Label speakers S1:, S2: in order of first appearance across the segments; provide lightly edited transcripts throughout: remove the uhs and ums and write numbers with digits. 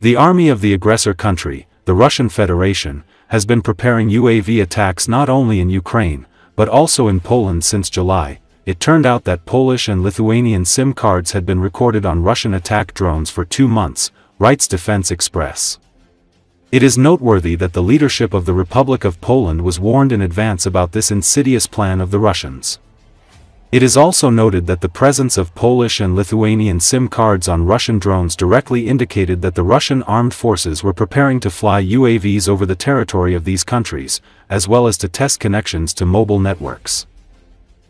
S1: The army of the aggressor country, the Russian Federation, has been preparing UAV attacks not only in Ukraine, but also in Poland since July. It turned out that Polish and Lithuanian SIM cards had been recorded on Russian attack drones for 2 months, writes Defense Express. It is noteworthy that the leadership of the Republic of Poland was warned in advance about this insidious plan of the Russians. It is also noted that the presence of Polish and Lithuanian SIM cards on Russian drones directly indicated that the Russian armed forces were preparing to fly UAVs over the territory of these countries, as well as to test connections to mobile networks.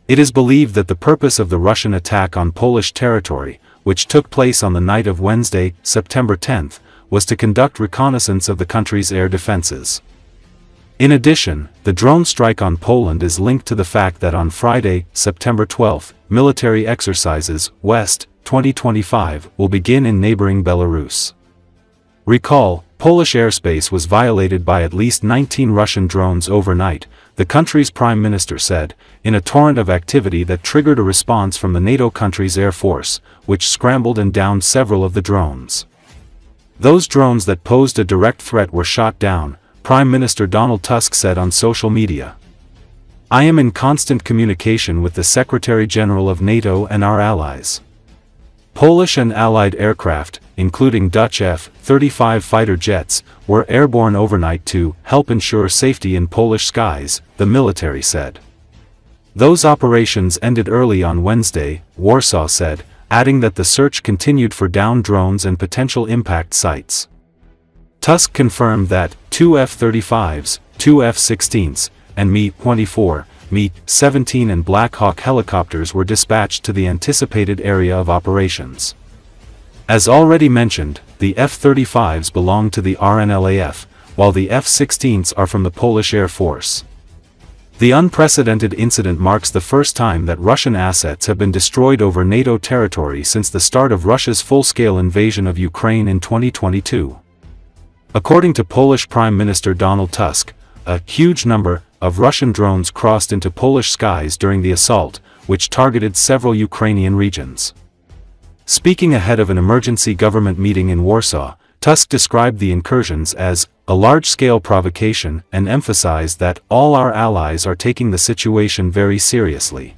S1: It is believed that the purpose of the Russian attack on Polish territory, which took place on the night of Wednesday, September 10th, was to conduct reconnaissance of the country's air defenses. In addition, the drone strike on Poland is linked to the fact that on Friday, September 12th, military exercises, West 2025, will begin in neighboring Belarus. Recall, Polish airspace was violated by at least 19 Russian drones overnight, the country's prime minister said, in a torrent of activity that triggered a response from the NATO country's air force, which scrambled and downed several of the drones. Those drones that posed a direct threat were shot down, Prime Minister Donald Tusk said on social media. I am in constant communication with the Secretary General of NATO and our allies. Polish and Allied aircraft, including Dutch F-35 fighter jets, were airborne overnight to help ensure safety in Polish skies, the military said. Those operations ended early on Wednesday, Warsaw said, adding that the search continued for downed drones and potential impact sites. Tusk confirmed that 2 F-35s, 2 F-16s, and Mi-24, Mi-17 and Black Hawk helicopters were dispatched to the anticipated area of operations. As already mentioned, the F-35s belong to the RNLAF, while the F-16s are from the Polish Air Force. The unprecedented incident marks the first time that Russian assets have been destroyed over NATO territory since the start of Russia's full-scale invasion of Ukraine in 2022. According to Polish Prime Minister Donald Tusk, a huge number of Russian drones crossed into Polish skies during the assault, which targeted several Ukrainian regions. Speaking ahead of an emergency government meeting in Warsaw, Tusk described the incursions as a large-scale provocation and emphasized that all our allies are taking the situation very seriously.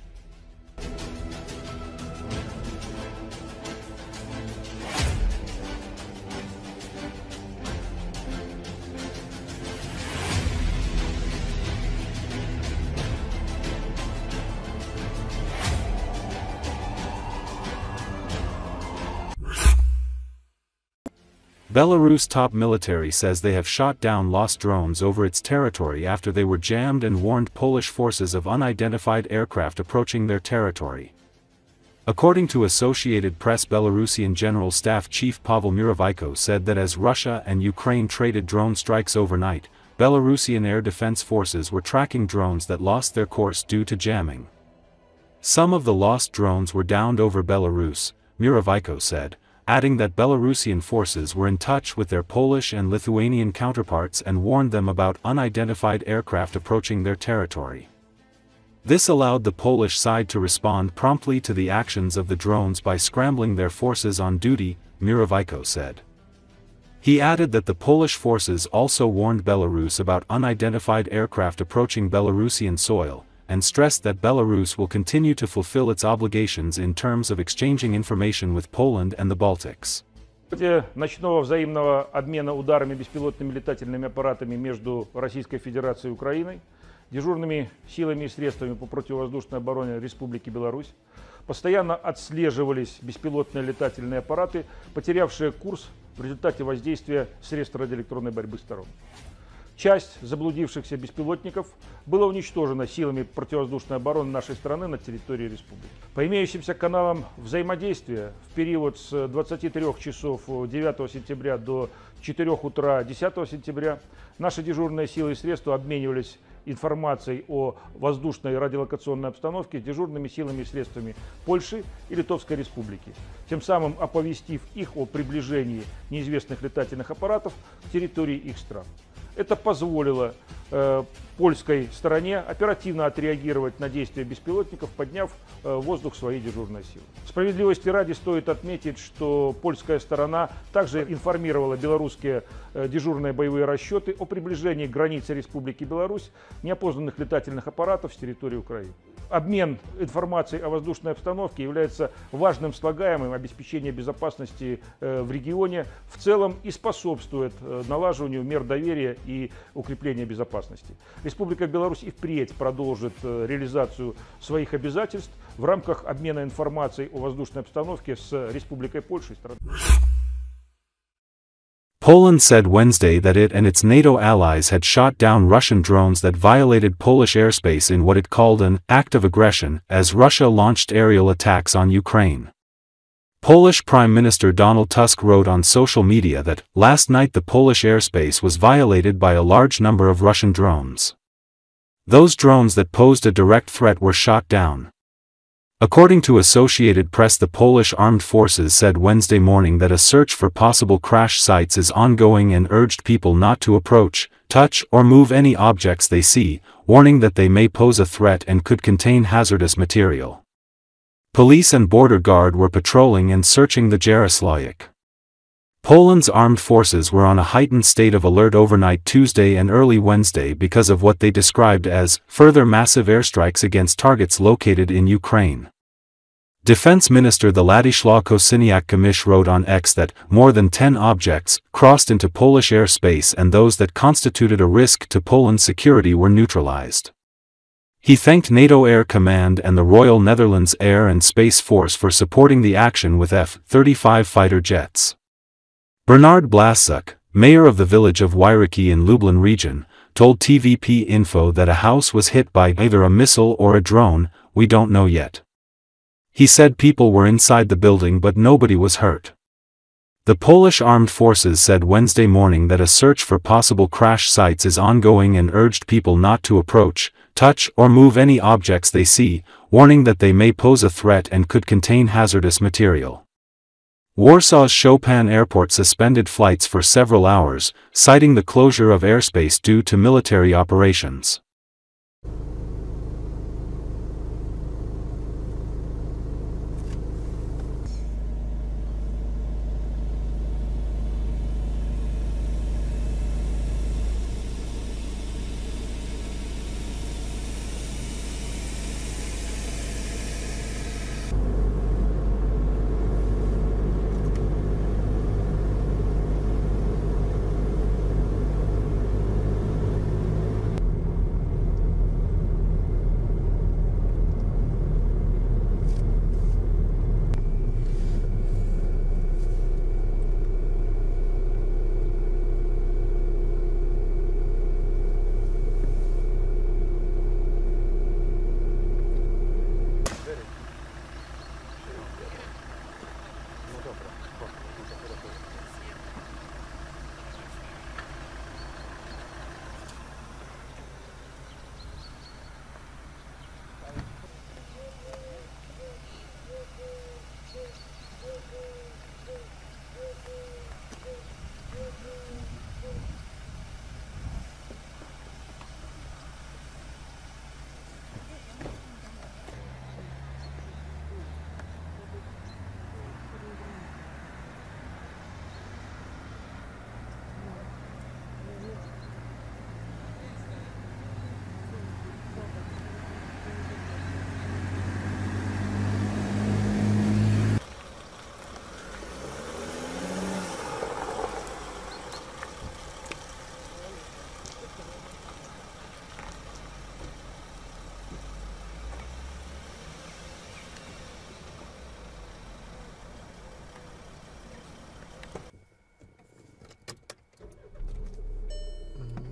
S1: Belarus top military says they have shot down lost drones over its territory after they were jammed and warned Polish forces of unidentified aircraft approaching their territory. According to Associated Press, Belarusian General Staff Chief Pavel Muravyko said that as Russia and Ukraine traded drone strikes overnight, Belarusian air defense forces were tracking drones that lost their course due to jamming. Some of the lost drones were downed over Belarus, Muravyko said, adding that Belarusian forces were in touch with their Polish and Lithuanian counterparts and warned them about unidentified aircraft approaching their territory. This allowed the Polish side to respond promptly to the actions of the drones by scrambling their forces on duty, Muravyko said. He added that the Polish forces also warned Belarus about unidentified aircraft approaching Belarusian soil, and stressed that Belarus will continue to fulfill its obligations in terms of exchanging information with Poland and the Baltics.
S2: Ночного взаимного обмена ударами беспилотными летательными аппаратами между Российской Федерацией и Украиной, дежурными силами и средствами по противовоздушной обороне Республики Беларусь, постоянно отслеживались беспилотные летательные аппараты, потерявшие курс в результате воздействия средств радиоэлектронной борьбы сторон. Часть заблудившихся беспилотников была уничтожена силами противовоздушной обороны нашей страны на территории республики. По имеющимся каналам взаимодействия в период с 23 часов 9 сентября до 4 утра 10 сентября наши дежурные силы и средства обменивались информацией о воздушной радиолокационной обстановке с дежурными силами и средствами Польши и Литовской Республики, тем самым оповестив их о приближении неизвестных летательных аппаратов к территории их стран. Это позволило польской стороне оперативно отреагировать на действия беспилотников, подняв в воздух свои дежурные силы. Справедливости ради стоит отметить, что польская сторона также информировала белорусские дежурные боевые расчеты о приближении к границе Республики Беларусь неопознанных летательных аппаратов с территории Украины. Обмен информацией о воздушной обстановке является важным слагаемым обеспечения безопасности в регионе в целом и способствует налаживанию мер доверия и укреплению безопасности. Республика Беларусь и впредь продолжит реализацию своих обязательств в рамках обмена информацией о воздушной обстановке с Республикой Польша и страной.
S1: Poland said Wednesday that it and its NATO allies had shot down Russian drones that violated Polish airspace in what it called an act of aggression as Russia launched aerial attacks on Ukraine. Polish Prime Minister Donald Tusk wrote on social media that last night the Polish airspace was violated by a large number of Russian drones. Those drones that posed a direct threat were shot down. According to Associated Press, the Polish armed forces said Wednesday morning that a search for possible crash sites is ongoing and urged people not to approach, touch, or move any objects they see, warning that they may pose a threat and could contain hazardous material. Police and border guard were patrolling and searching the Jaroslavik. Poland's armed forces were on a heightened state of alert overnight Tuesday and early Wednesday because of what they described as further massive airstrikes against targets located in Ukraine. Defense Minister Władysław Kosiniak-Kamysz wrote on X that more than 10 objects crossed into Polish airspace and those that constituted a risk to Poland's security were neutralized. He thanked NATO Air Command and the Royal Netherlands Air and Space Force for supporting the action with F-35 fighter jets. Bernard Blasuk, mayor of the village of Wyriki in Lublin region, told TVP Info that a house was hit by either a missile or a drone, we don't know yet. He said people were inside the building but nobody was hurt. The Polish armed forces said Wednesday morning that a search for possible crash sites is ongoing and urged people not to approach, touch, or move any objects they see, warning that they may pose a threat and could contain hazardous material. Warsaw's Chopin Airport suspended flights for several hours, citing the closure of airspace due to military operations.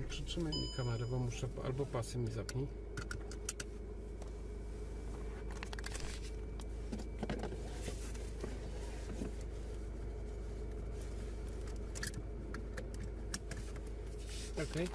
S3: Przytrzymaj mi kamerę, bo muszę, albo pasy mi zapnij. Okay.